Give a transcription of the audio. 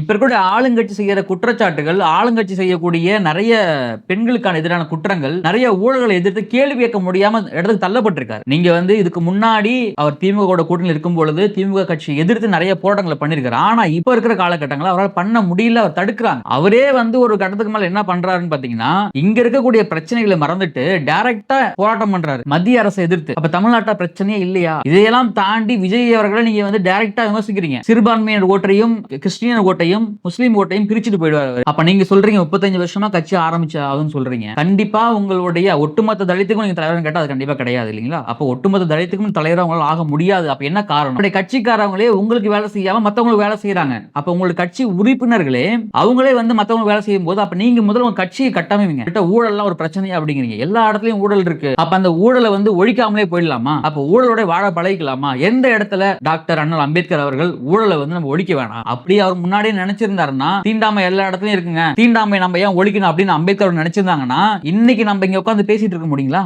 இப்ப இருக்கக்கூடிய ஆளுங்கட்சி செய்யற குற்றச்சாட்டுகள், ஆளுங்கட்சி செய்யக்கூடிய நிறைய பெண்களுக்கான எதிரான குற்றங்கள், நிறைய ஊழல்களை எதிர்த்து கேள்வி கேட்க முடியாம இடத்துக்கு தள்ளப்பட்டிருக்காரு. நீங்க இதுக்கு முன்னாடி அவர் திமுக கூட்டணியில் இருக்கும் பொழுது திமுக கட்சி எதிர்த்து நிறைய போராட்டங்களை பண்ணிருக்காரு. ஆனா இப்ப இருக்கிற காலகட்டங்களில் அவரால் பண்ண முடியல, அவர் தடுக்கிறாங்க. அவரே ஒரு கட்டத்துக்கு மேல என்ன பண்றாருன்னு பாத்தீங்கன்னா, இங்க இருக்கக்கூடிய பிரச்சனைகளை மறந்துட்டு டைரக்டா போராட்டம் பண்றாரு மத்திய அரசை எதிர்த்து. அப்ப தமிழ்நாட்டுல பிரச்சனையே இல்லையா? இதையெல்லாம் தாண்டி விஜய் அவர்களை நீங்க டைரக்டா விமர்சிக்கிறீங்க. சிறுபான்மையினர் ஓட்டையும் கிறிஸ்டியன் ஓட்டையும் முஸ்லீம் ஓட்டையும் பிரிச்சுட்டு போயிடுவாரு. அப்ப நீங்க சொல்றீங்க 35 வருஷமா கட்சி ஆரம்பிச்சாதுன்னு சொல்றீங்க. கண்டிப்பா உங்களுடைய ஒட்டுமொத்த தலித்துக்கும் நீங்க தலைவர்னு கேட்டா அது கண்டிப்பா கிடையாது இல்லீங்களா? அப்ப ஒட்டுமொத்த தலித்துக்கும் தலைவரா உங்களால ஆக முடியாது. அப்ப என்ன காரணம்? அப்படி கட்சிக்காரங்களே உங்களுக்கு வேலை செய்யாம மத்தவங்களுக்கு வேலை செய்யறாங்க. அப்ப உங்களுக்கு கட்சி உறுப்பினர்களே அவங்களே மத்தவங்களுக்கு வேலை செய்யும் போது அப்ப நீங்க முதல்ல உங்க கட்சியை கட்டமைங்க. ஊழல்லாம் ஒரு பிரச்சனை அப்படிங்கிறீங்க. எல்லா இடத்துலயும் ஊழல் இருக்கு. அப்ப அந்த ஊழலை ஒழிக்காமலே போயிடலாமா? அப்ப ஊழலோட வாழ பழகிக்கலாமா? எந்த இடத்துல டாக்டர் அண்ணல் அம்பேத்கர் அவர்கள் ஊழலை நம்ம ஒழிக்க வேணாம் அப்படி அவர் முன்னாடியே நினைச்சிருந்தாருன்னா, தீண்டாமை எல்லா இடத்துலயும் இருக்குங்க, தீண்டாமை நம்ம ஏன் ஒழிக்கணும் அப்படின்னு அம்பேத்கர் நினைச்சிருந்தாங்கன்னா இன்னைக்கு நம்ம இங்க உட்கார்ந்து பேசிட்டு இருக்க முடியுங்களா?